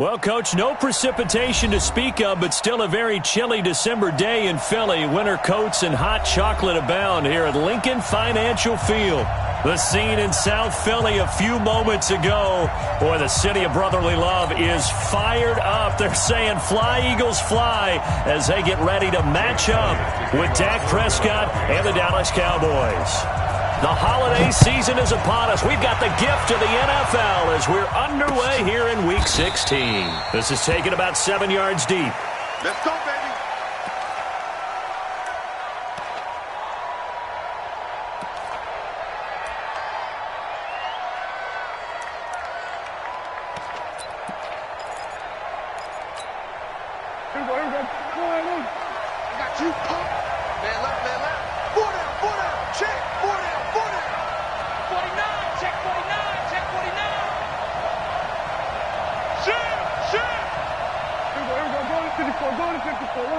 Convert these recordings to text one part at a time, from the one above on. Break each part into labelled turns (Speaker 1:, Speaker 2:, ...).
Speaker 1: Well, Coach, no precipitation to speak of, but still a very chilly December day in Philly. Winter coats and hot chocolate abound here at Lincoln Financial Field. The scene in South Philly a few moments ago. Boy, the city of brotherly love is fired up. They're saying, fly, Eagles, fly, as they get ready to match up with Dak Prescott and the Dallas Cowboys. The holiday season is upon us. We've got the gift of the NFL as we're underway here in Week 16. This is taken about 7 yards deep.
Speaker 2: Let's go, baby.
Speaker 3: Here we go. I got you. Man left. 4 down. Check. 4 down. 49. Check 49. Check 49. Shoot. Here we go. Go to 54. Go to 54.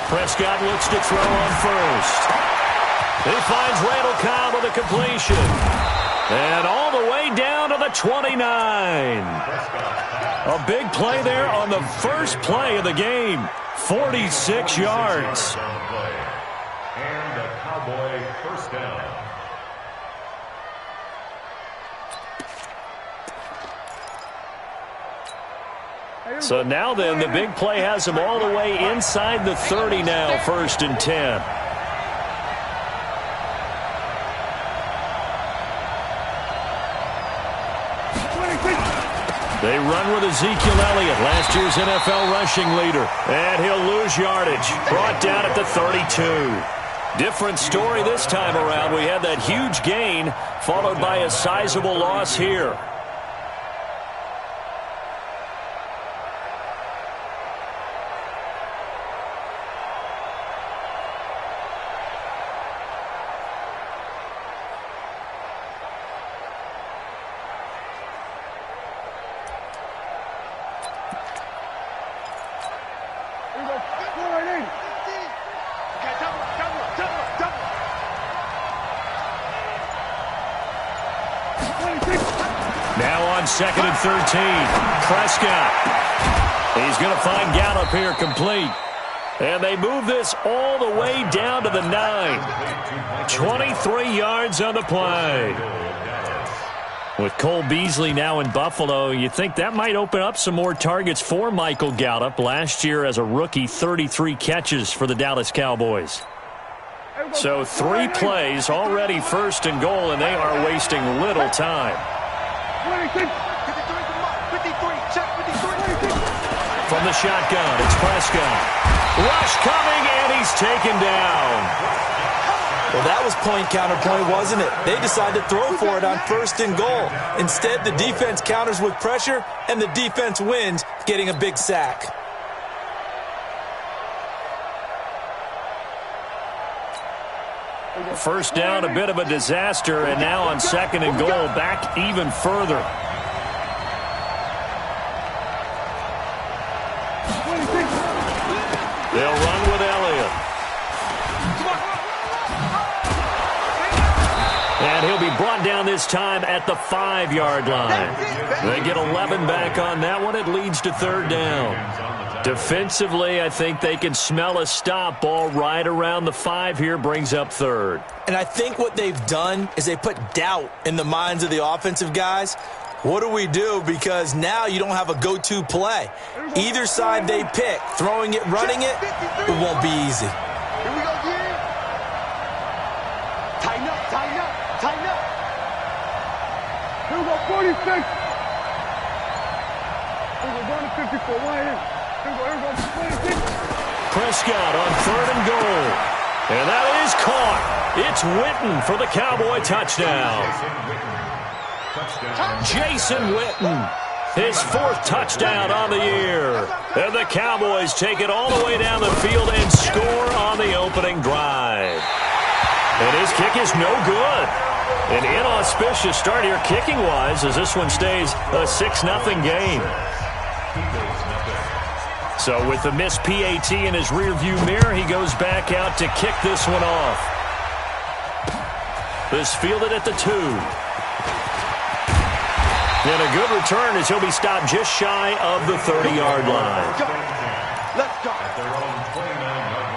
Speaker 1: Prescott looks to throw on first. He finds Randall Cobb with a completion. And all the way down to the 29. A big play there on the first play of the game. 46 yards.
Speaker 4: And the Cowboy first down.
Speaker 1: So now then, the big play has him all the way inside the 30 now, 1st and 10. They run with Ezekiel Elliott, last year's NFL rushing leader. And he'll lose yardage. Brought down at the 32. Different story this time around. We had that huge gain, followed by a sizable loss here. Now on 2nd and 13. Prescott. He's going to find Gallup here complete. And they move this all the way down to the 9. 23 yards on the play. With Cole Beasley now in Buffalo, you think that might open up some more targets for Michael Gallup. Last year as a rookie, 33 catches for the Dallas Cowboys. So 3 plays, already 1st and goal, and they are wasting little time.
Speaker 3: 53. Check 53.
Speaker 1: From the shotgun, it's Prescott. Rush coming, and he's taken down.
Speaker 5: Well, that was point counterpoint, wasn't it? They decided to throw for it on 1st and goal. Instead, the defense counters with pressure, and the defense wins, getting a big sack.
Speaker 1: First down, a bit of a disaster, and now on 2nd and goal, back even further. They'll run with Elliott. And he'll be brought down this time at the 5-yard line. They get 11 back on that one. It leads to 3rd down. Defensively, I think they can smell a stop. Ball right around the 5 here, brings up 3rd.
Speaker 5: And I think what they've done is they put doubt in the minds of the offensive guys. What do we do? Because now you don't have a go-to play. Either side they pick, throwing it, running it, it won't be easy.
Speaker 3: Here we go, again. Tighten up. Here we go, 46. Here we go, down to 54. Wide in. Here we go, 26.
Speaker 1: Prescott on 3rd and goal. And that is caught. It's Witten for the Cowboy touchdown. Jason Witten, his 4th touchdown on the year. And the Cowboys take it all the way down the field and score on the opening drive. And his kick is no good. An inauspicious start here kicking-wise as this one stays a 6-0 game. So with the missed PAT in his rearview mirror, he goes back out to kick this one off. This fielded at the 2. And a good return as he'll be stopped just shy of the 30-yard line.
Speaker 3: Let's go.
Speaker 4: At their own 29-yard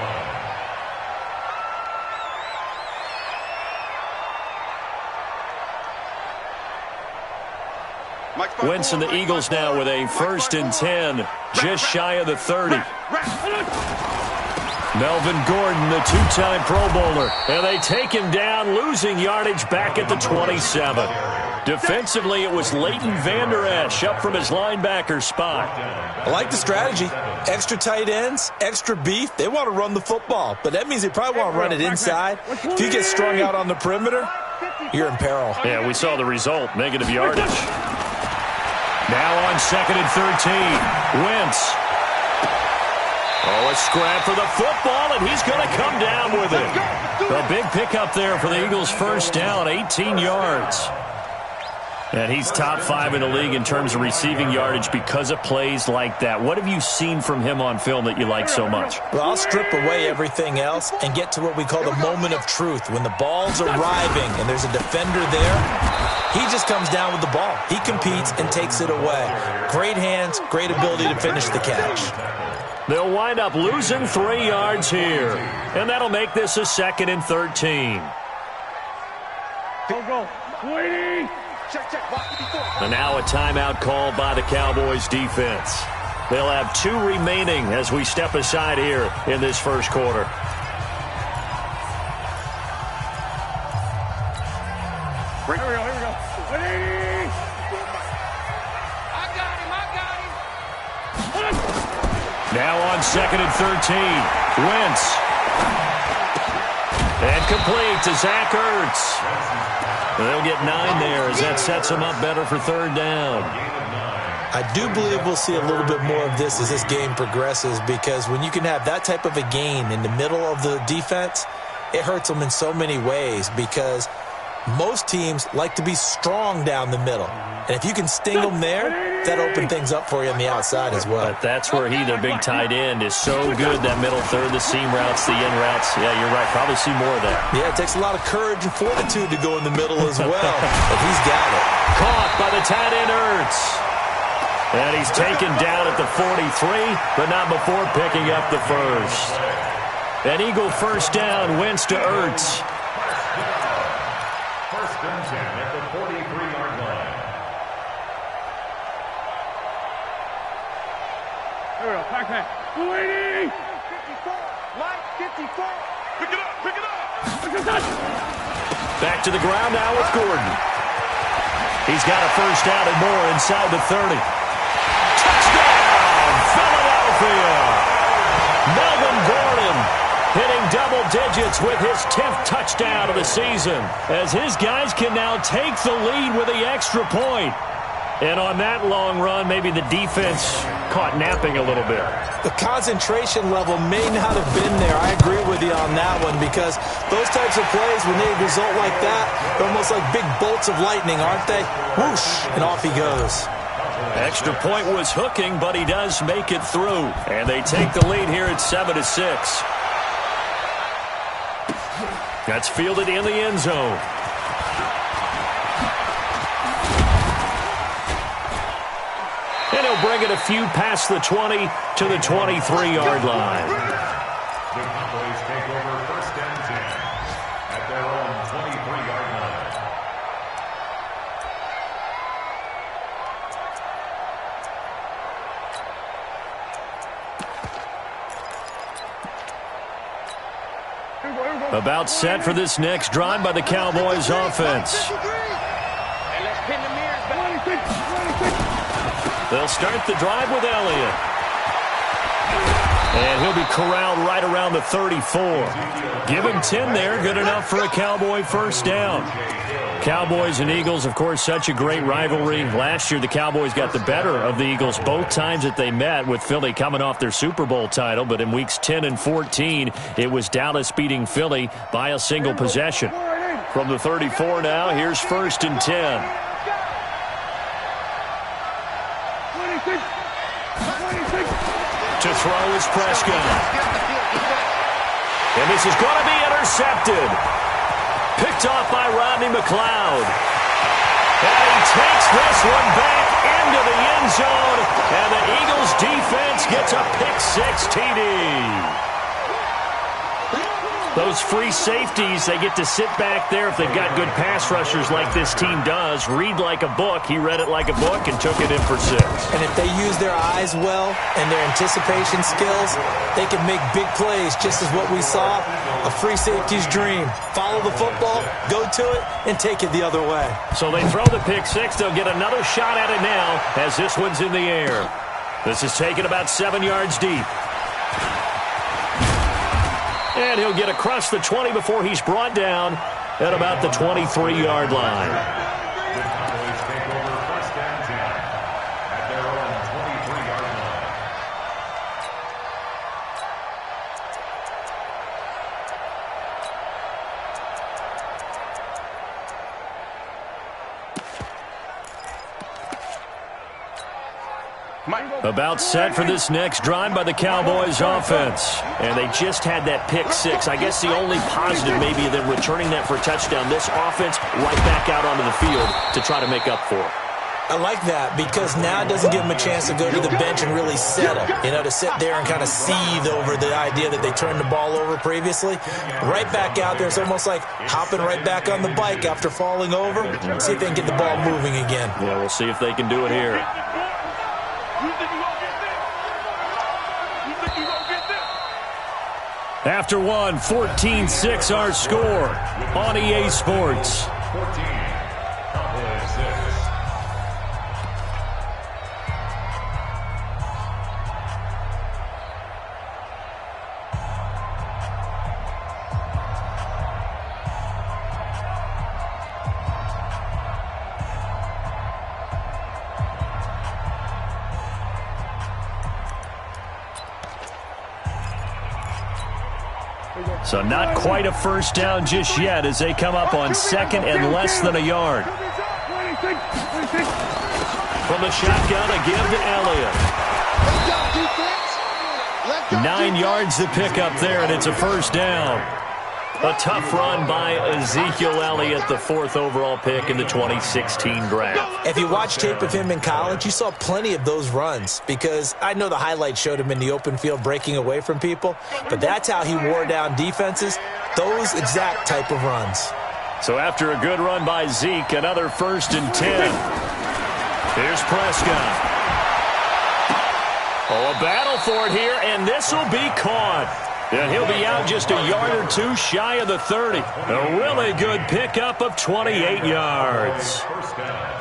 Speaker 4: line.
Speaker 1: Wentz and the Eagles now with a 1st and 10, just shy of the 30. Melvin Gordon, the two-time Pro Bowler, and they take him down, losing yardage back at the 27. Defensively, it was Leighton Vander Esch up from his linebacker spot.
Speaker 5: I like the strategy. Extra tight ends, extra beef. They want to run the football, but that means they probably want to run it inside. If you get strung out on the perimeter, you're in peril.
Speaker 1: Yeah, we saw the result, negative yardage. Now on 2nd and 13, Wentz. Oh, a scrap for the football, and he's going to come down with it. A big pickup there for the Eagles' first down, 18 yards. And he's top 5 in the league in terms of receiving yardage because of plays like that. What have you seen from him on film that you like so much?
Speaker 5: Well, I'll strip away everything else and get to what we call the moment of truth. When the ball's arriving and there's a defender there, he just comes down with the ball. He competes and takes it away. Great hands, great ability to finish the catch.
Speaker 1: They'll wind up losing 3 yards here. And that'll make this a 2nd and 13.
Speaker 3: Go. Waiting. Check.
Speaker 1: And now a timeout called by the Cowboys defense. They'll have 2 remaining as we step aside here in this first quarter.
Speaker 3: Here we go. Waiting. I got him.
Speaker 1: Now on 2nd and 13, Wentz. And complete to Zach Ertz. They'll get 9 there as that sets them up better for 3rd down.
Speaker 5: I do believe we'll see a little bit more of this as this game progresses, because when you can have that type of a gain in the middle of the defense, it hurts them in so many ways, because most teams like to be strong down the middle. And if you can sting them there, that opens things up for you on the outside as well.
Speaker 1: But that's where their big tight end, is so good, that middle third, the seam routes, the in routes. Yeah, you're right. Probably see more of that.
Speaker 5: Yeah, it takes a lot of courage and fortitude to go in the middle as well. But he's got it.
Speaker 1: Caught by the tight end, Ertz. And he's taken down at the 43, but not before picking up the first. An Eagle first down, Wentz to Ertz.
Speaker 4: 1st and 10 at the 43-yard line.
Speaker 3: Here we go. Pack. Waiting. 54. Light 54. Pick it up.
Speaker 1: Back to the ground now with Gordon. He's got a first down and more inside the 30. Touchdown, Philadelphia! Melvin Gordon hitting double digits with his 10th touchdown of the season, as his guys can now take the lead with the extra point. And on that long run, maybe the defense caught napping a little bit.
Speaker 5: The concentration level may not have been there. I agree with you on that one, because those types of plays, when they result like that, they're almost like big bolts of lightning, aren't they? Whoosh, and off he goes.
Speaker 1: Extra point was hooking, but he does make it through. And they take the lead here at 7-6. That's fielded in the end zone. And he'll bring it a few past the 20 to the 23-yard line.
Speaker 4: The Cowboys take over 1st and 10 at their own 23-yard line.
Speaker 1: About set for this next drive by the Cowboys offense. They'll start the drive with Elliott. And he'll be corralled right around the 34. Give him 10 there, good enough for a Cowboy first down. Cowboys and Eagles, of course, such a great rivalry. Last year, the Cowboys got the better of the Eagles both times that they met, with Philly coming off their Super Bowl title. But in weeks 10 and 14, it was Dallas beating Philly by a single possession. From the 34 now, here's 1st and 10. To throw is Prescott. And this is going to be intercepted. Picked off by Rodney McLeod. And he takes this one back into the end zone. And the Eagles defense gets a pick-6 TD. Those free safeties, they get to sit back there if they've got good pass rushers like this team does. Read like a book. He read it like a book and took it in for 6.
Speaker 5: And if they use their eyes well and their anticipation skills, they can make big plays, just as what we saw. A free safety's dream. Follow the football, go to it, and take it the other way.
Speaker 1: So they throw the pick-6. They'll get another shot at it now as this one's in the air. This is taken about 7 yards deep. And he'll get across the 20 before he's brought down at about the 23-yard line.
Speaker 4: The Cowboys take over first and 10 at their own 23-yard line.
Speaker 1: About set for this next drive by the Cowboys offense. And they just had that pick-6. I guess the only positive maybe of them returning that for a touchdown. This offense right back out onto the field to try to make up for it.
Speaker 5: I like that because now it doesn't give them a chance to go to the bench and really settle, to sit there and kind of seethe over the idea that they turned the ball over previously. Right back out there, it's almost like hopping right back on the bike after falling over. See if they can get the ball moving again.
Speaker 1: Yeah, we'll see if they can do it here. After one, 14-6 our score on EA Sports.
Speaker 4: 14, Cowboys 6.
Speaker 1: So not quite a first down just yet as they come up on second and less than a yard. From the shotgun, a give to Elliott. 9 yards to pick up there, and it's a first down. A tough run by Ezekiel Elliott, the 4th overall pick in the 2016 draft.
Speaker 5: If you watch tape of him in college, you saw plenty of those runs because I know the highlights showed him in the open field breaking away from people, but that's how he wore down defenses, those exact type of runs.
Speaker 1: So after a good run by Zeke, another 1st and 10. Here's Prescott. Oh, a battle for it here, and this will be caught. And he'll be out just a yard or two shy of the 30. A really good pickup of 28 yards.
Speaker 4: First down.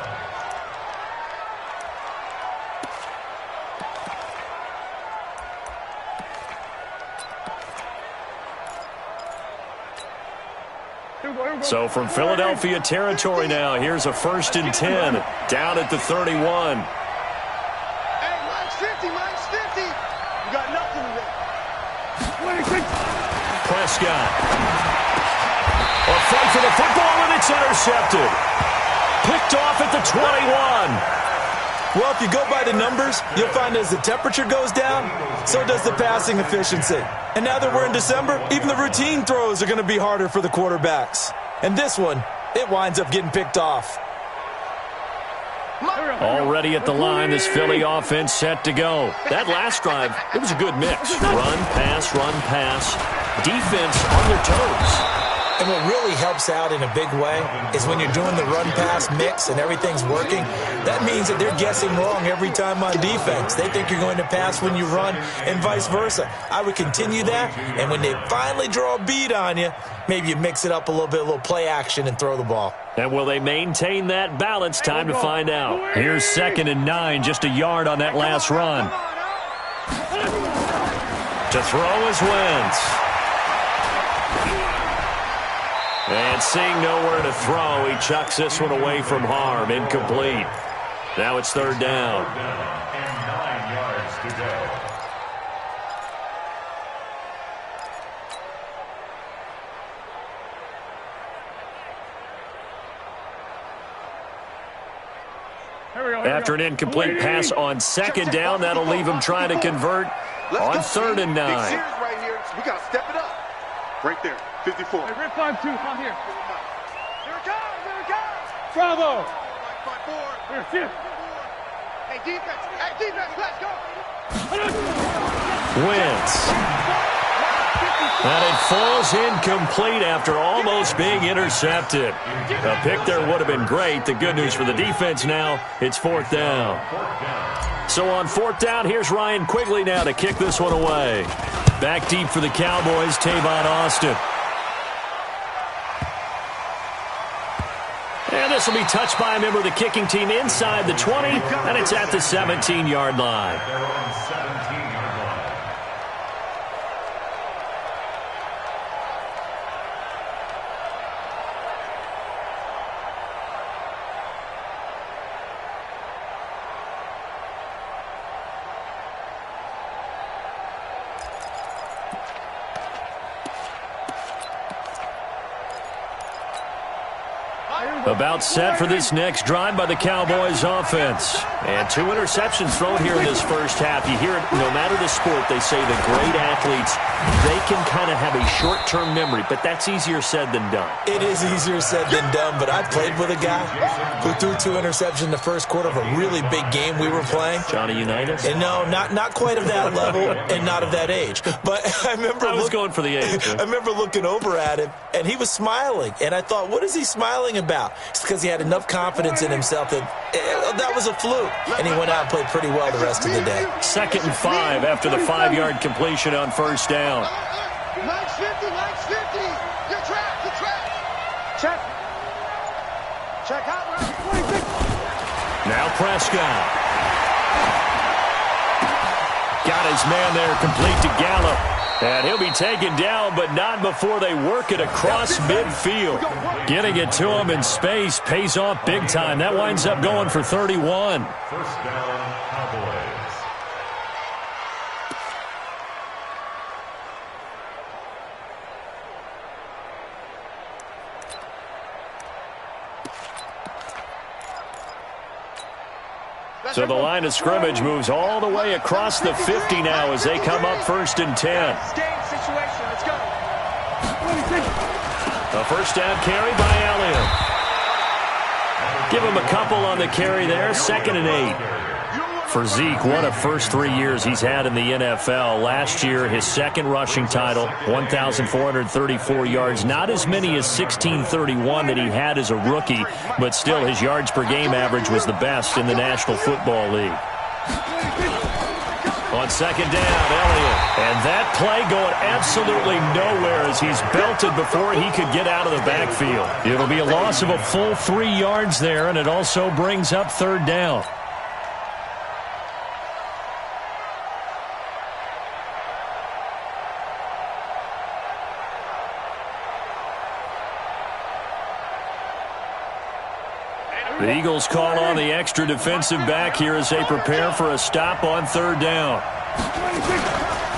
Speaker 1: So from Philadelphia territory now, here's a 1st and 10 down at the 31.
Speaker 3: Hey, mine's 50, mine's 50. You got nothing to do.
Speaker 1: Prescott. A fight for the football, and it's intercepted. Picked off at the 21.
Speaker 5: Well, if you go by the numbers, you'll find as the temperature goes down, so does the passing efficiency. And now that we're in December, even the routine throws are going to be harder for the quarterbacks. And this one, it winds up getting picked off.
Speaker 1: Already at the line, this Philly offense set to go. That last drive, it was a good mix. Run, pass, defense on their toes.
Speaker 5: And what really helps out in a big way is when you're doing the run-pass mix and everything's working, that means that they're guessing wrong every time on defense. They think you're going to pass when you run and vice versa. I would continue that, and when they finally draw a bead on you, maybe you mix it up a little bit, a little play action, and throw the ball.
Speaker 1: And will they maintain that balance? Time to find out. Here's 2nd and 9, just a yard on that last run. To throw is Wentz. And seeing nowhere to throw, he chucks this one away from harm. Incomplete. Now it's 3rd down.
Speaker 4: And 9 yards to go.
Speaker 1: After an incomplete pass on 2nd down, that'll leave him trying to convert on 3rd and 9.
Speaker 3: Big series right here. We got to step it up. Right there, 54.
Speaker 2: Hey, Red 5-2, come here.
Speaker 3: Here it comes, here it comes.
Speaker 2: Bravo.
Speaker 3: Hey, defense, let's go.
Speaker 1: Wentz. And it falls incomplete after almost being intercepted. A pick there would have been great. The good news for the defense now, it's fourth down. So on fourth down, here's Ryan Quigley now to kick this one away. Back deep for the Cowboys, Tavon Austin. And this will be touched by a member of the kicking team inside the 20, and it's at the 17-yard line. About set for this next drive by the Cowboys offense. And 2 interceptions thrown here in this first half. You hear it, no matter the sport, they say the great athletes, they can kind of have a short-term memory, but that's easier said than done.
Speaker 5: It is easier said than done, but I played with a guy who threw 2 interceptions in the first quarter of a really big game we were playing.
Speaker 1: Johnny Unitas?
Speaker 5: And no, not quite of that level and not of that age. But I was
Speaker 1: going for the age.
Speaker 5: I remember looking over at him, and he was smiling. And I thought, what is he smiling about? It's because he had enough confidence in himself that was a fluke. And he went out and played pretty well the rest of the day.
Speaker 1: 2nd and 5 after the 5-yard completion on first down.
Speaker 3: Lights 50. You're trapped. Check out.
Speaker 1: Now Prescott. Got his man there complete to Gallup. And he'll be taken down, but not before they work it across midfield. Getting it to him in space pays off big time. That winds up going for 31.
Speaker 4: First down, Cowboys.
Speaker 1: So the line of scrimmage moves all the way across the 50 now as they come up 1st and 10.
Speaker 3: Situation. Let's go.
Speaker 1: A first down carry by Elliott. Give him a couple on the carry there. 2nd and 8. For Zeke, what a first 3 years he's had in the NFL. Last year, his 2nd rushing title, 1,434 yards. Not as many as 1,631 that he had as a rookie, but still his yards per game average was the best in the National Football League. On 2nd down, Elliott. And that play going absolutely nowhere as he's belted before he could get out of the backfield. It'll be a loss of a full 3 yards there, and it also brings up 3rd down. The Eagles call on the extra defensive back here as they prepare for a stop on 3rd down.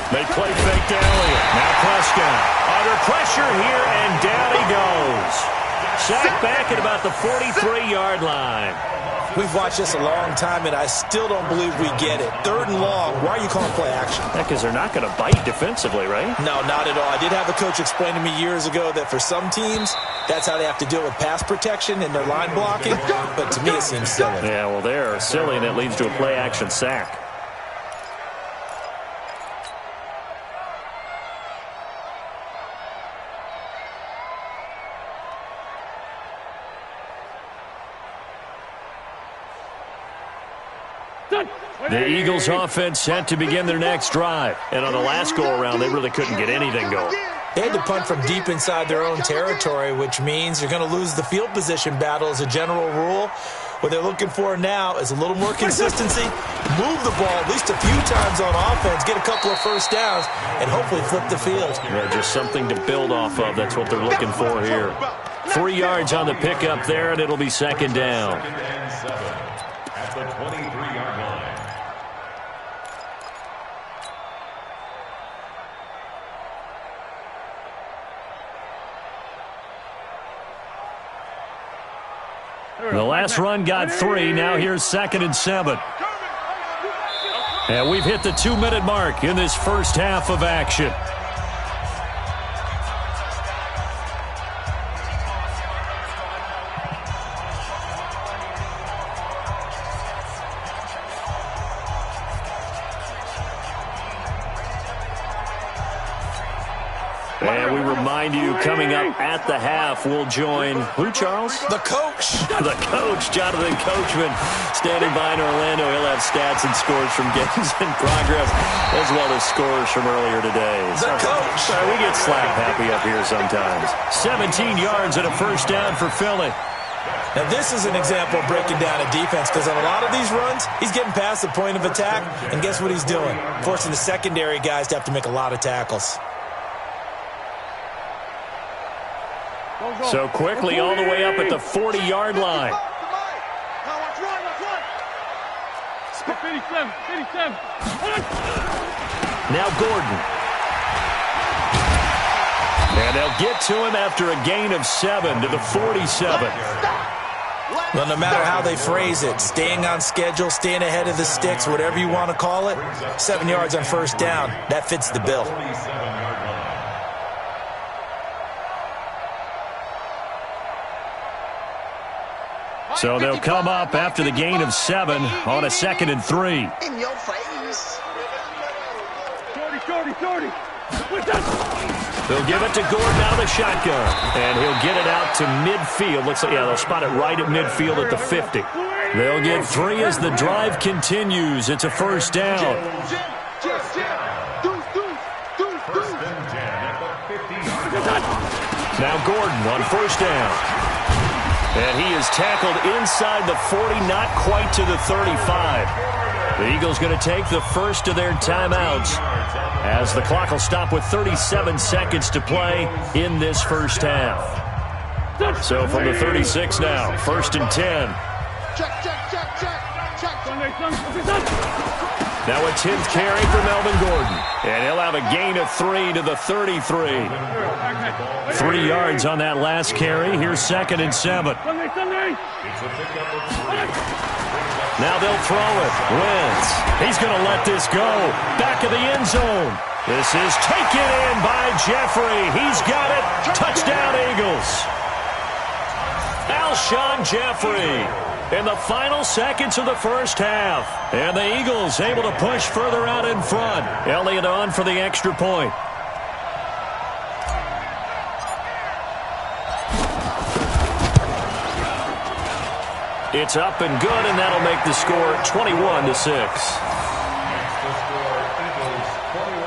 Speaker 1: They play fake to Elliott. Now Prescott under pressure here, and down he goes. Sacked back at about the 43-yard line.
Speaker 5: We've watched this a long time, and I still don't believe we get it. 3rd and long. Why are you calling play action?
Speaker 1: Because they're not going to bite defensively, right?
Speaker 5: No, not at all. I did have a coach explain to me years ago that for some teams, that's how they have to deal with pass protection and their line blocking. But to me, it seems silly.
Speaker 1: Yeah, well, they're silly, and it leads to a play action sack. The Eagles offense set to begin their next drive. And on the last go-around, they really couldn't get anything going.
Speaker 5: They had to punt from deep inside their own territory, which means you're going to lose the field position battle as a general rule. What they're looking for now is a little more consistency, move the ball at least a few times on offense, get a couple of first downs, and hopefully flip the field.
Speaker 1: Yeah, just something to build off of. That's what they're looking for here. 3 yards on the pickup there, and it'll be 2nd down.
Speaker 4: 2nd and 7 at the 23-yard line.
Speaker 1: The last run got 3. Now here's 2nd and 7. And we've hit the 2-minute mark in this first half of action. remind you, coming up at the half, we'll join who, Charles?
Speaker 5: The coach.
Speaker 1: The coach, Jonathan Coachman, standing by in Orlando. He'll have stats and scores from games in progress, as well as scores from earlier today.
Speaker 5: The coach.
Speaker 1: Sorry, we get slap happy up here sometimes. 17 yards and a first down for Philly.
Speaker 5: Now, this is an example of breaking down a defense, because on a lot of these runs, he's getting past the point of attack, and guess what he's doing? Forcing the secondary guys to have to make a lot of tackles.
Speaker 1: So quickly all the way up at the 40-yard line. Now Gordon. And they'll get to him after a gain of 7 to the 47.
Speaker 5: Well, no matter how they phrase it, staying on schedule, staying ahead of the sticks, whatever you want to call it, 7 yards on first down, that fits the bill.
Speaker 1: So they'll come up after the gain of 7 on a 2nd and 3.
Speaker 3: In your face.
Speaker 2: 40.
Speaker 1: They'll give it to Gordon out of the shotgun. And he'll get it out to midfield. Looks like, yeah, they'll spot it right at midfield at the 50. They'll get 3 as the drive continues. It's a first down. Now Gordon on first down. And he is tackled inside the 40, not quite to the 35. The Eagles going to take the first of their timeouts, as the clock will stop with 37 seconds to play in this first half. So from the 36 now, 1st and 10. Now a 10th carry for Melvin Gordon. And he'll have a gain of 3 to the 33. 3 yards on that last carry. Here's 2nd and 7. Now they'll throw it. Wentz. He's going to let this go. Back of the end zone. This is taken in by Jeffrey. He's got it. Touchdown, Eagles. Alshon Jeffrey in the final seconds of the first half. And the Eagles able to push further out in front. Elliott on for the extra point. It's up and good, and that'll make the score 21-6.
Speaker 4: Next to score, Eagles 21,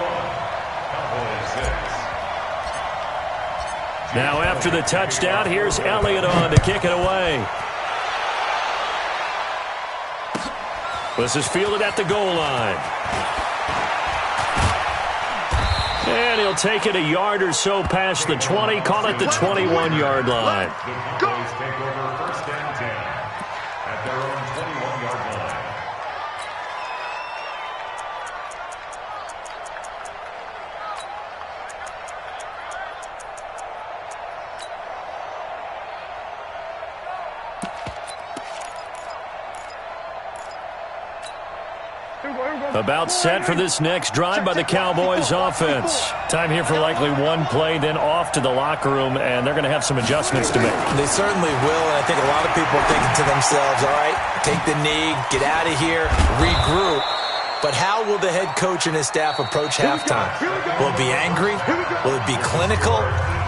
Speaker 4: Cowboys 6.
Speaker 1: Now after the touchdown, here's Elliott on to kick it away. This is fielded at the goal line. And he'll take it a yard or so past the 20, call it the 21-yard line.
Speaker 4: The Cowboys take over 1st and 10 at their own 21-yard line.
Speaker 1: About set for this next drive by the Cowboys offense. Time here for likely one play, then off to the locker room, and they're going to have some adjustments to make.
Speaker 5: They certainly will, and I think a lot of people are thinking to themselves, all right, take the knee, get out of here, regroup. But how will the head coach and his staff approach halftime? Will it be angry? Will it be clinical?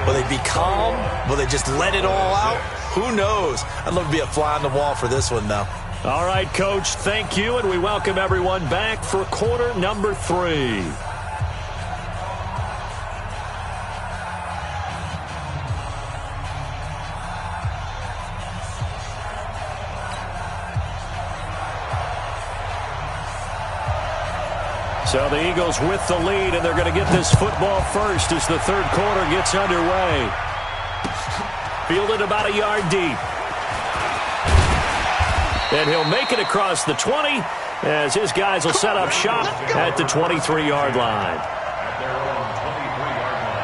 Speaker 5: Will they be calm? Will they just let it all out? Who knows? I'd love to be a fly on the wall for this one, though.
Speaker 1: All right, Coach, thank you, and we welcome everyone back for quarter number 3. So the Eagles with the lead, and they're going to get this football first as the third quarter gets underway. Fielded about a yard deep. And he'll make it across the 20 as his guys will set up shop at the 23-yard line.
Speaker 4: At their own 23-yard line.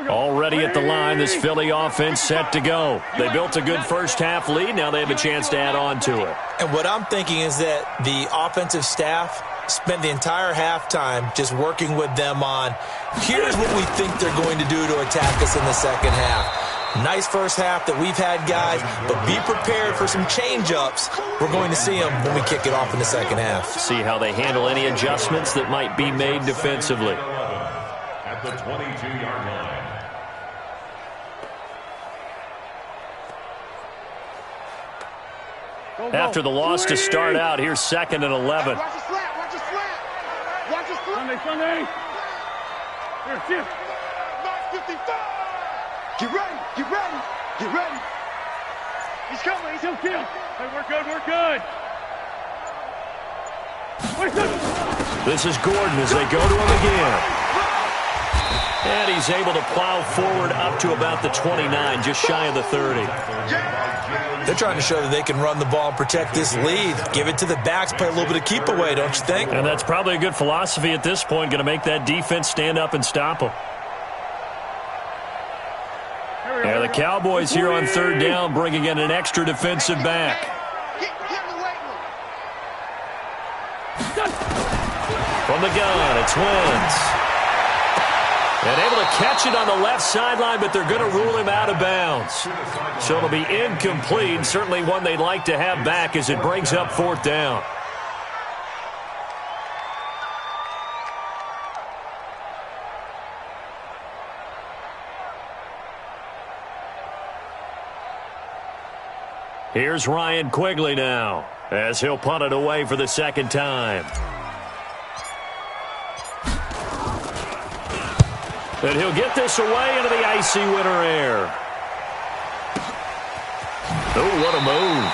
Speaker 1: Already at the line, this Philly offense set to go. They built a good first half lead. Now they have a chance to add on to it.
Speaker 5: And what I'm thinking is that the offensive staff spent the entire halftime just working with them on, here's what we think they're going to do to attack us in the second half. Nice first half that we've had, guys, but be prepared for some change-ups. We're going to see them when we kick it off in the second half.
Speaker 1: See how they handle any adjustments that might be made defensively.
Speaker 4: At the 22-yard line.
Speaker 1: After the loss to start out, here's 2nd and 11.
Speaker 3: Watch the slant. Watch the slant. Watch the slant.
Speaker 2: Sunday. Here, shift.
Speaker 3: 9:55. Get ready. Get ready. Get ready.
Speaker 2: He's coming. He's going to kill. Hey, we're good. We're good.
Speaker 1: This is Gordon as they go to him again. And he's able to plow forward up to about the 29, just shy of the 30.
Speaker 5: They're trying to show that they can run the ball and protect this lead. Give it to the backs, play a little bit of keep away, don't you think?
Speaker 1: And that's probably a good philosophy at this point, going to make that defense stand up and stop them. Yeah, the Cowboys here on 3rd down, bringing in an extra defensive back.
Speaker 3: Get in the weight room.
Speaker 1: From the gun, it's Wentz. And able to catch it on the left sideline, but they're going to rule him out of bounds. So it'll be incomplete, certainly one they'd like to have back as it brings up 4th down. Here's Ryan Quigley now, as he'll punt it away for the 2nd time. And he'll get this away into the icy winter air. Oh, what a move.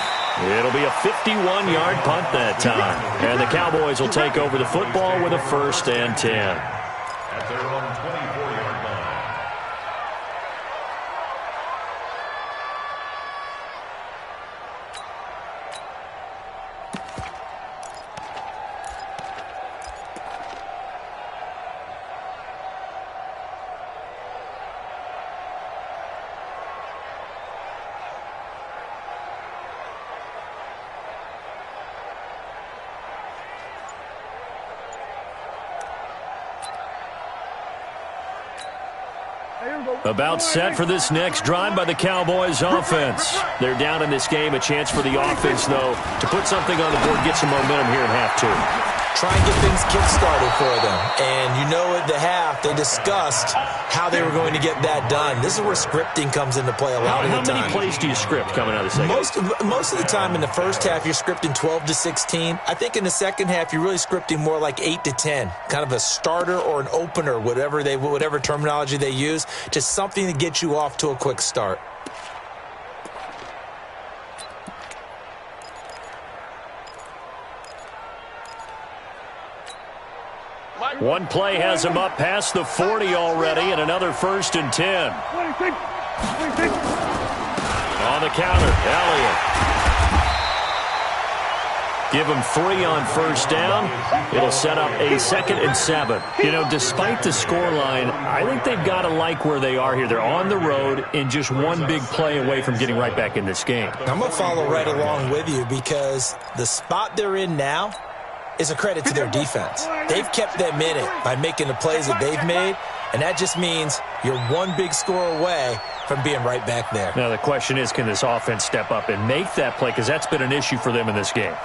Speaker 1: It'll be a 51-yard punt that time. And the Cowboys will take over the football with a 1st and 10.
Speaker 4: At their own 24-yard line.
Speaker 1: About set for this next drive by the Cowboys offense. They're down in this game. A chance for the offense, though, to put something on the board, get some momentum here in half 2.
Speaker 5: Try and get things kick-started for them. And you know at the half, they discussed how they were going to get that done. This is where scripting comes into play a lot of the time.
Speaker 1: How many plays do you script coming out of the second?
Speaker 5: Most of the time in the first half, you're scripting 12 to 16. I think in the second half, you're really scripting more like 8 to 10. Kind of a starter or an opener, whatever terminology they use. Just something to get you off to a quick start.
Speaker 1: One play has him up past the 40 already, and another 1st and 10. On the counter, Elliott. Give him 3 on 1st down. It'll set up a 2nd and 7. You know, despite the scoreline, I think they've got to like where they are here. They're on the road and just one big play away from getting right back in this game.
Speaker 5: I'm going to follow right along with you because the spot they're in now is a credit to their defense. They've kept them in it by making the plays that they've made, and that just means you're one big score away from being right back there.
Speaker 1: Now the question is, can this offense step up and make that play, because that's been an issue for them in this game.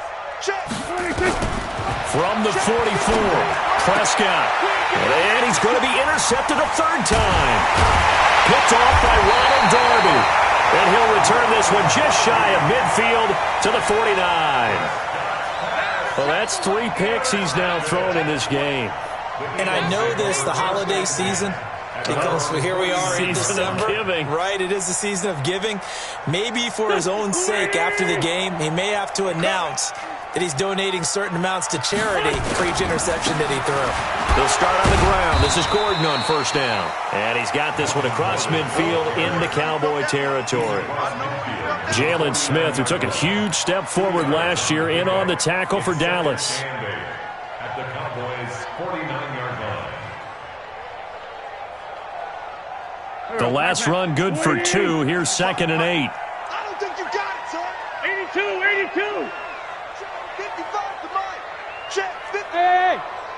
Speaker 1: From the 44, Prescott. And he's going to be intercepted a 3rd time. Picked off by Ronald Darby. And he'll return this one just shy of midfield to the 49. Well, that's 3 picks he's now thrown in this game.
Speaker 5: And I know this, the holiday season, because here we are in December.
Speaker 1: Season of giving.
Speaker 5: Right, it is the season of giving. Maybe for his own sake after the game, he may have to announce that he's donating certain amounts to charity for each interception that he threw.
Speaker 1: They'll start on the ground. This is Gordon on 1st down. And he's got this one across midfield into Cowboy territory. Jalen Smith, who took a huge step forward last year, in on the tackle for Dallas.
Speaker 4: At the Cowboys' 49-yard line.
Speaker 1: The last run good for 2. Here's 2nd and 8.
Speaker 3: I don't think you got it, sir.
Speaker 2: 82.
Speaker 3: 55 to Mike. Check. 50.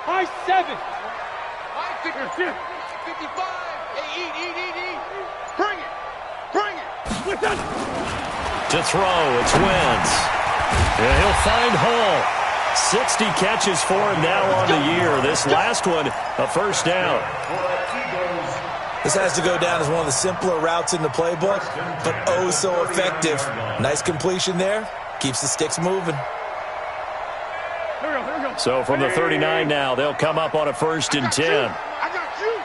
Speaker 2: High 7.
Speaker 3: High 55. Hey, eat. Bring it.
Speaker 1: To throw, it's Wentz. And he'll find Hall. 60 catches for him now on the year. This last one, a first down.
Speaker 5: This has to go down as one of the simpler routes in the playbook, but oh so effective. Nice completion there. Keeps the sticks moving.
Speaker 2: Here we go.
Speaker 1: So from the 39 now, they'll come up on a 1st and 10.
Speaker 3: I got you.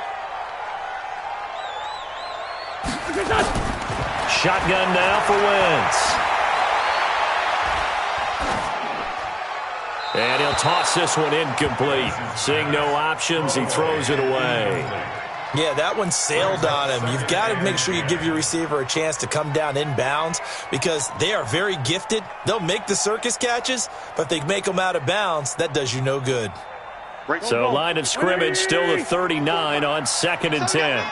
Speaker 1: Shotgun now for Wentz. And he'll toss this one incomplete. Seeing no options, he throws it away.
Speaker 5: Yeah, that one sailed on him. You've got to make sure you give your receiver a chance to come down inbounds because they are very gifted. They'll make the circus catches, but if they make them out of bounds, that does you no good.
Speaker 1: So line of scrimmage still the 39 on 2nd and 10.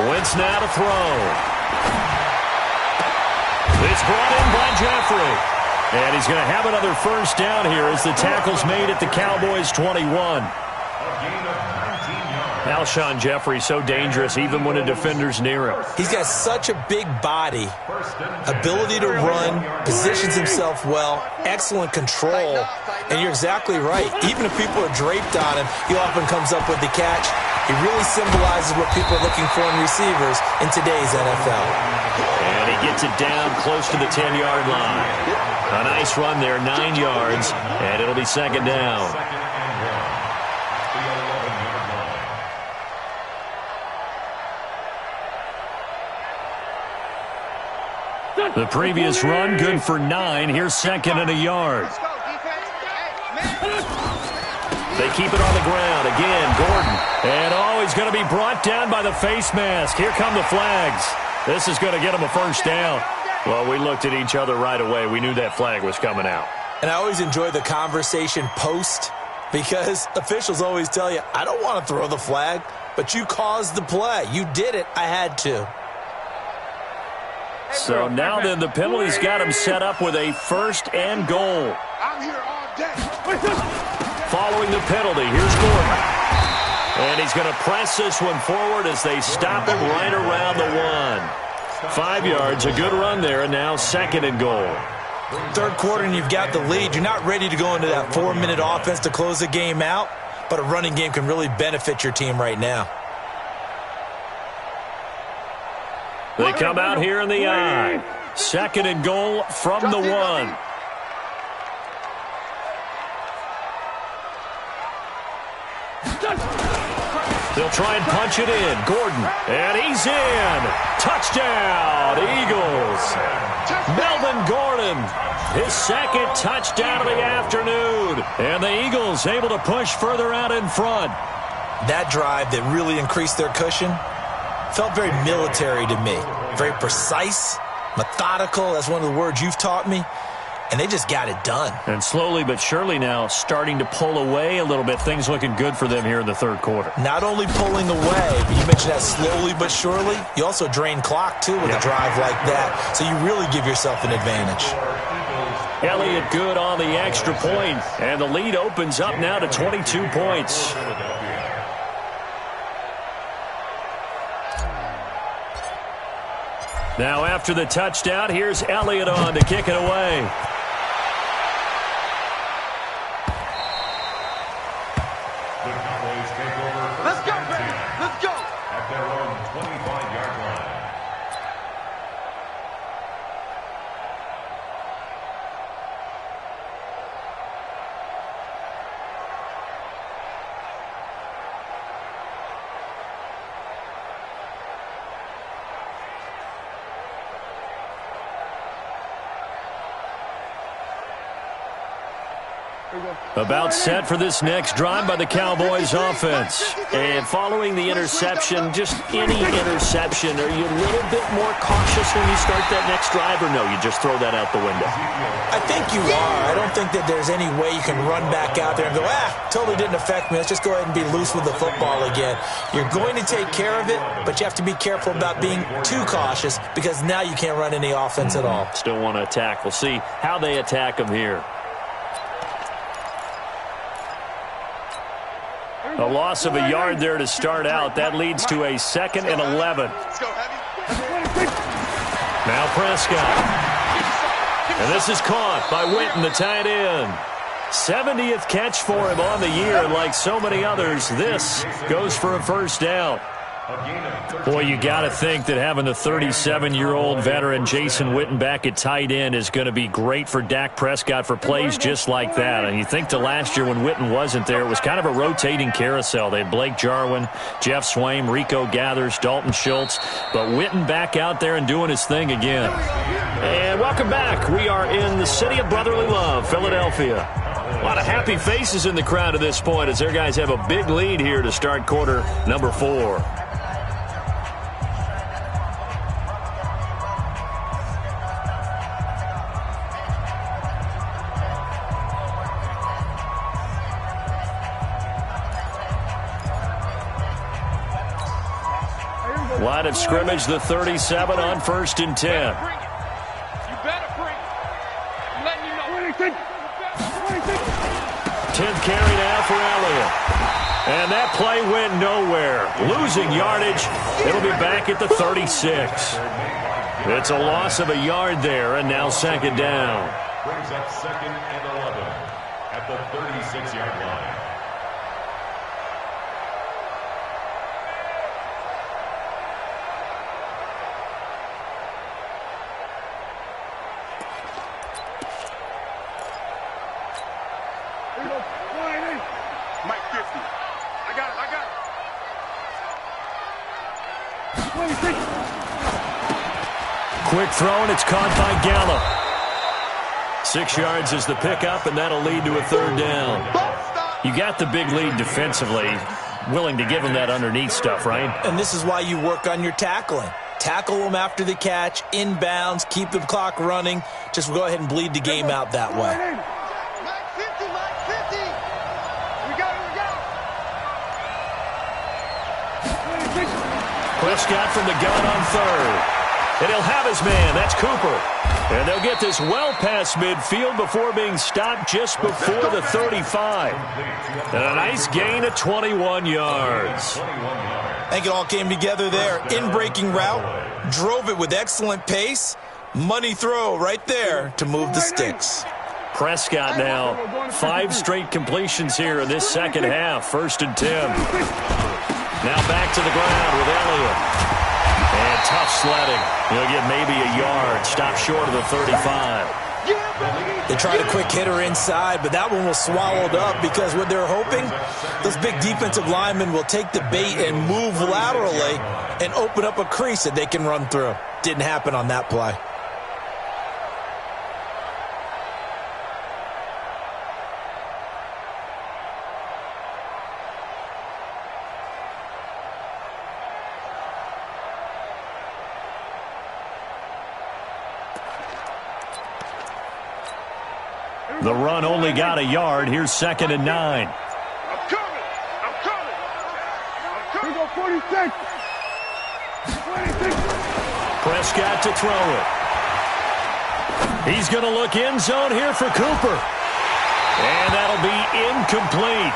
Speaker 1: Wentz now to throw. It's brought in by Jeffrey. And he's going to have another first down here as the tackle's made at the Cowboys' 21. Alshon Jeffrey so dangerous even when a defender's near him.
Speaker 5: He's got such a big body, ability to run, positions himself well, excellent control, and you're exactly right. Even if people are draped on him, he often comes up with the catch. He really symbolizes what people are looking for in receivers in today's NFL.
Speaker 1: And he gets it down close to the 10-yard line. A nice run there, 9 yards, and it'll be 2nd down. The previous run, good for 9. Here's 2nd and a yard. They keep it on the ground. Again, Gordon. And he's going to be brought down by the face mask. Here come the flags. This is going to get him a first down. Well, we looked at each other right away. We knew that flag was coming out.
Speaker 5: And I always enjoy the conversation post because officials always tell you, I don't want to throw the flag, but you caused the play. You did it. I had to.
Speaker 1: So now then, the penalty's got him set up with a 1st and goal.
Speaker 3: I'm here all day.
Speaker 1: Following the penalty, here's Gordon. And he's going to press this one forward as they stop him right around the 1. 5 yards, a good run there, and now 2nd and goal.
Speaker 5: 3rd quarter and you've got the lead. You're not ready to go into that 4-minute offense to close the game out, but a running game can really benefit your team right now.
Speaker 1: They come out here in the I. 2nd and goal from the 1. They'll try and punch it in. Gordon, and he's in. Touchdown, Eagles. Melvin Gordon, his 2nd touchdown of the afternoon. And the Eagles able to push further out in front.
Speaker 5: That drive that really increased their cushion felt very military to me. Very precise, methodical. That's one of the words you've taught me. And they just got it done.
Speaker 1: And slowly but surely now starting to pull away a little bit. Things looking good for them here in the 3rd quarter.
Speaker 5: Not only pulling away, but you mentioned that slowly but surely. You also drain clock, too, with a drive like that. So you really give yourself an advantage.
Speaker 1: Elliott good on the extra point. And the lead opens up now to 22 points. Now after the touchdown, here's Elliott on to kick it away.
Speaker 3: Let's go, baby. Let's go.
Speaker 4: At their own 25-yard line.
Speaker 1: About set for this next drive by the Cowboys offense. And following the interception, just any interception, are you a little bit more cautious when you start that next drive, or no, you just throw that out the window?
Speaker 5: I think you are. I don't think that there's any way you can run back out there and go, totally didn't affect me. Let's just go ahead and be loose with the football again. You're going to take care of it, but you have to be careful about being too cautious because now you can't run any offense at all.
Speaker 1: Still want to attack. We'll see how they attack them here. A loss of a yard there to start out. That leads to a 2nd and 11.
Speaker 3: Let's go, heavy.
Speaker 1: Now Prescott. And this is caught by Witten, the tight end. 70th catch for him on the year, and like so many others, this goes for a first down. Boy, you got to think that having the 37-year-old veteran Jason Witten back at tight end is going to be great for Dak Prescott for plays just like that. And you think to last year when Witten wasn't there, it was kind of a rotating carousel. They had Blake Jarwin, Jeff Swaim, Rico Gathers, Dalton Schultz. But Witten back out there and doing his thing again. And welcome back. We are in the city of brotherly love, Philadelphia. A lot of happy faces in the crowd at this point as their guys have a big lead here to start quarter number 4. Line of scrimmage, the 37 on 1st and 10.
Speaker 3: You better bring it. I'm letting you know.
Speaker 1: 10th carry now for Elliott. And that play went nowhere. Losing yardage. It'll be back at the 36. It's a loss of a yard there, and now 2nd down.
Speaker 4: Brings up 2nd and 11 at the 36-yard line.
Speaker 3: Mike 50. I got it.
Speaker 1: Quick throw, and it's caught by Gallup. 6 yards is the pickup, and that'll lead to a 3rd down. You got the big lead defensively. Willing to give them that underneath stuff, right?
Speaker 5: And this is why you work on your tackling. Tackle them after the catch, inbounds, keep the clock running. Just go ahead and bleed the game out that way.
Speaker 1: Prescott from the gun on 3rd. And he'll have his man. That's Cooper. And they'll get this well past midfield before being stopped just before the 35. And a nice gain of 21 yards.
Speaker 5: I think it all came together there. In-breaking route, drove it with excellent pace. Money throw right there to move the sticks.
Speaker 1: Prescott now, 5 straight completions here in this second half. 1st and 10. Now back to the ground with Elliott. And tough sledding. He'll get maybe a yard. Stop short of the 35.
Speaker 5: They tried a quick hitter inside, but that one was swallowed up because what they're hoping, those big defensive linemen will take the bait and move laterally and open up a crease that they can run through. Didn't happen on that play.
Speaker 1: The run only got a yard. Here's 2nd and 9.
Speaker 3: I'm coming. Go 46.
Speaker 1: Prescott to throw it. He's going to look end zone here for Cooper. And that'll be incomplete.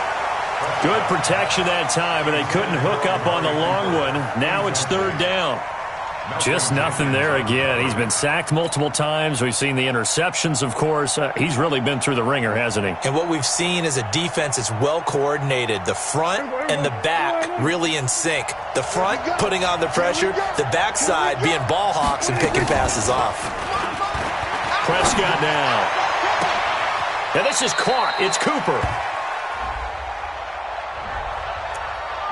Speaker 1: Good protection that time, and they couldn't hook up on the long one. Now it's 3rd down. Just nothing there again. He's been sacked multiple times. We've seen the interceptions, of course. He's really been through the ringer, hasn't he?
Speaker 5: And what we've seen is a defense that's well coordinated. The front and the back really in sync. The front putting on the pressure, the backside being ball hawks and picking passes off.
Speaker 1: Prescott now. And this is caught. It's Cooper.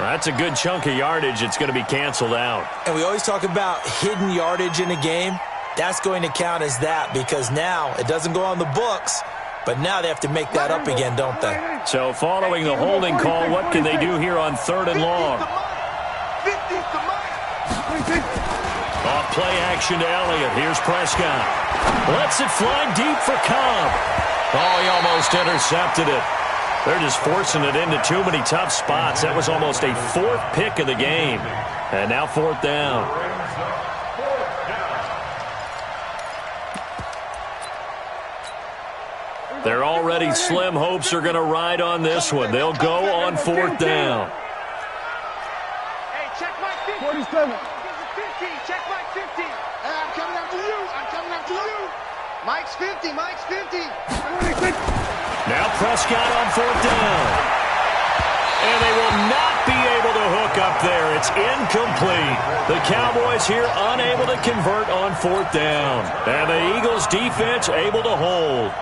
Speaker 1: That's a good chunk of yardage. It's going to be canceled out.
Speaker 5: And we always talk about hidden yardage in a game. That's going to count as that because now it doesn't go on the books, but now they have to make that up again, don't they?
Speaker 1: So following the holding call, what can they do here on 3rd and long? Off play action to Elliott. Here's Prescott. Lets it fly deep for Cobb. Oh, he almost intercepted it. They're just forcing it into too many tough spots. That was almost a 4th pick of the game. And now 4th down. Their already slim hopes are going to ride on this one. They'll go on 4th down.
Speaker 2: Hey, check my 50.
Speaker 3: 47.
Speaker 2: 50. Check my 50.
Speaker 3: Hey, I'm coming after you. I'm coming after you.
Speaker 2: Mike's 50. Mike's 50.
Speaker 1: Now Prescott on 4th down. And they will not be able to hook up there. It's incomplete. The Cowboys here unable to convert on 4th down. And the Eagles defense able to hold.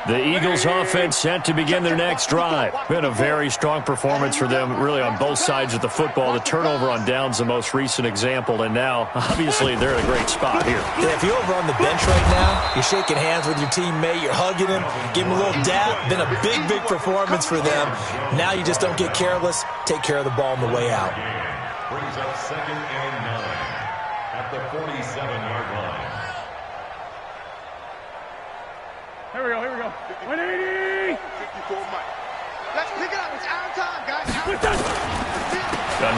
Speaker 1: The Eagles offense set to begin their next drive. Been a very strong performance for them, really, on both sides of the football. The turnover on downs the most recent example, and now, obviously, they're in a great spot here.
Speaker 5: Yeah, if you're over on the bench right now, you're shaking hands with your teammate, you're hugging him, give him a little dap. Been a big, big performance for them. Now you just don't get careless. Take care of the ball on the way out.
Speaker 4: Brings up 2nd and 9 at the 47-yard line.
Speaker 2: Here we go. 180.
Speaker 3: 54 Mike. Let's pick it up. It's our time, guys. Our time.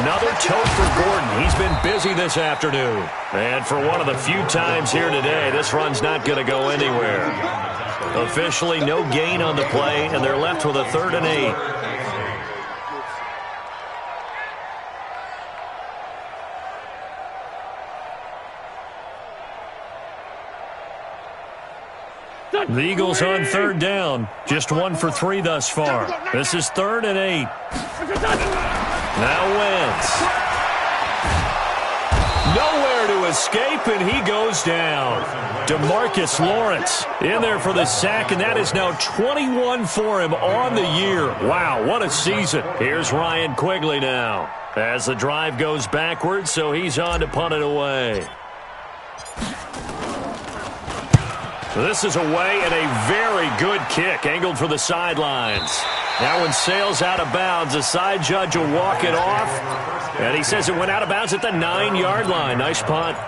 Speaker 1: Another tote for Gordon. He's been busy this afternoon. And for one of the few times here today, this run's not going to go anywhere. Officially no gain on the play, and they're left with a 3rd and 8. The Eagles on 3rd down. Just 1 for 3 thus far. This is 3rd and 8. Now Wentz. Nowhere to escape, and he goes down. DeMarcus Lawrence in there for the sack, and that is now 21 for him on the year. Wow, what a season. Here's Ryan Quigley now as the drive goes backwards, so he's on to punt it away. This is away, and a very good kick angled for the sidelines. That one sails out of bounds. The side judge will walk it off, and he says it went out of bounds at the 9-yard line. Nice punt.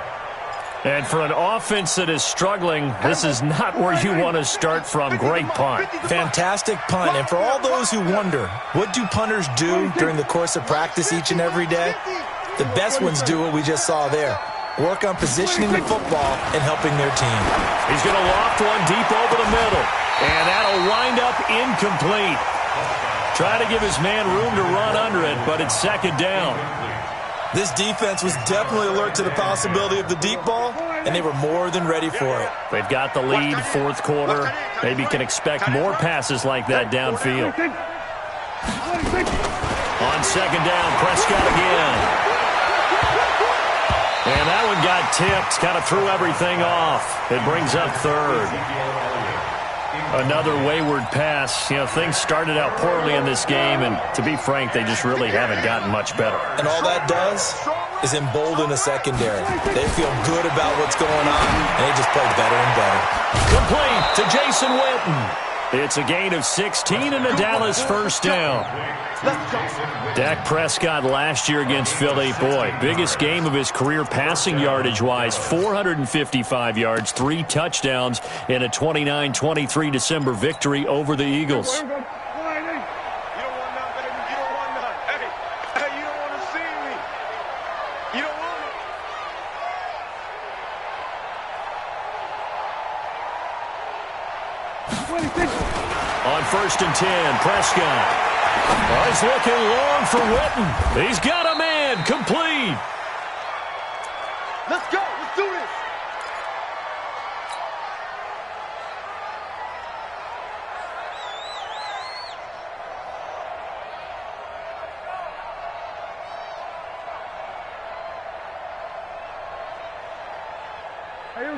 Speaker 1: And for an offense that is struggling, this is not where you want to start from. Great punt.
Speaker 5: Fantastic punt. And for all those who wonder, what do punters do during the course of practice each and every day? The best ones do what we just saw there. Work on positioning the football and helping their team.
Speaker 1: He's going to loft one deep over the middle. And that'll wind up incomplete. Try to give his man room to run under it, but it's 2nd down.
Speaker 5: This defense was definitely alert to the possibility of the deep ball, and they were more than ready for it.
Speaker 1: They've got the lead, 4th quarter. Maybe can expect more passes like that downfield. On 2nd down, Prescott again. And that one got tipped, kind of threw everything off. It brings up 3rd. Another wayward pass. You know, things started out poorly in this game, and to be frank, they just really haven't gotten much better.
Speaker 5: And all that does is embolden the secondary. They feel good about what's going on, and they just play better and better.
Speaker 1: Complete to Jason Witten. It's a gain of 16 and a Dallas 1st down. Dak Prescott last year against Philly, boy, biggest game of his career passing yardage-wise, 455 yards, 3 touchdowns in a 29-23 December victory over the Eagles.
Speaker 2: You don't want none, baby. You don't want none. Hey, you don't want to see me. You don't want it.
Speaker 1: On 1st and 10, Prescott. Oh, he's looking long for Witten. He's got a man, complete.
Speaker 3: Let's go. Let's do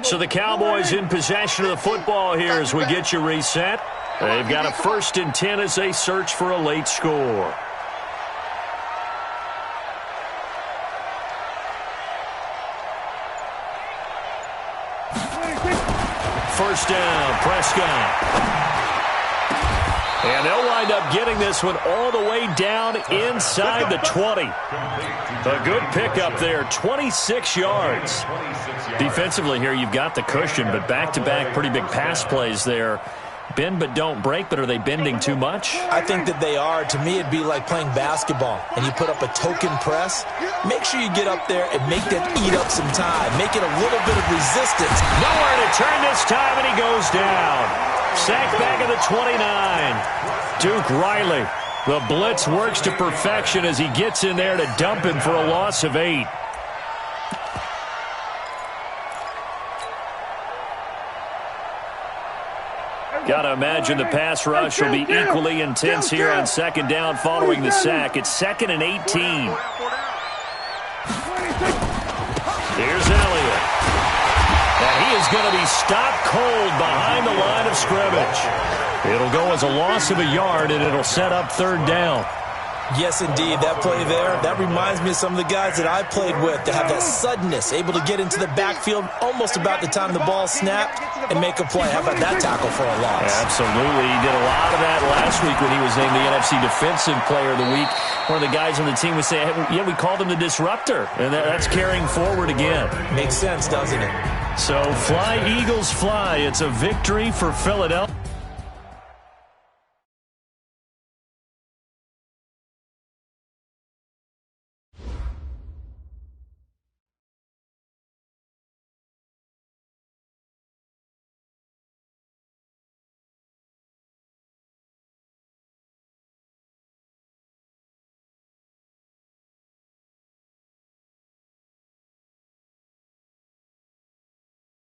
Speaker 3: this.
Speaker 1: So the Cowboys in possession of the football here as we get you reset. They've got a 1st and 10 as they search for a late score. First down, Prescott. And they'll wind up getting this one all the way down inside the 20. A good pickup there, 26 yards. Defensively here, you've got the cushion, but back-to-back pretty big pass plays there. Bend but don't break, but are they bending too much?
Speaker 5: I think that they are. To me, it'd be like playing basketball, and you put up a token press. Make sure you get up there and make them eat up some time. Make it a little bit of resistance.
Speaker 1: Nowhere to turn this time, and he goes down. Sacked back at the 29. Duke Riley. The blitz works to perfection as he gets in there to dump him for a loss of 8. Got to imagine the pass rush will be equally intense here on second down following the sack. It's 2nd and 18. Here's Elliott. And he is going to be stopped cold behind the line of scrimmage. It'll go as a loss of a yard, and it'll set up 3rd down.
Speaker 5: Yes, indeed. That play there, that reminds me of some of the guys that I played with that have that suddenness, able to get into the backfield almost about the time the ball snapped and make a play. How about that tackle for a loss?
Speaker 1: Absolutely. He did a lot of that last week when he was named the NFC Defensive Player of the Week. One of the guys on the team would say, yeah, we called him the disruptor, and that's carrying forward again.
Speaker 5: Makes sense, doesn't it?
Speaker 1: So fly, Eagles, fly. It's a victory for Philadelphia.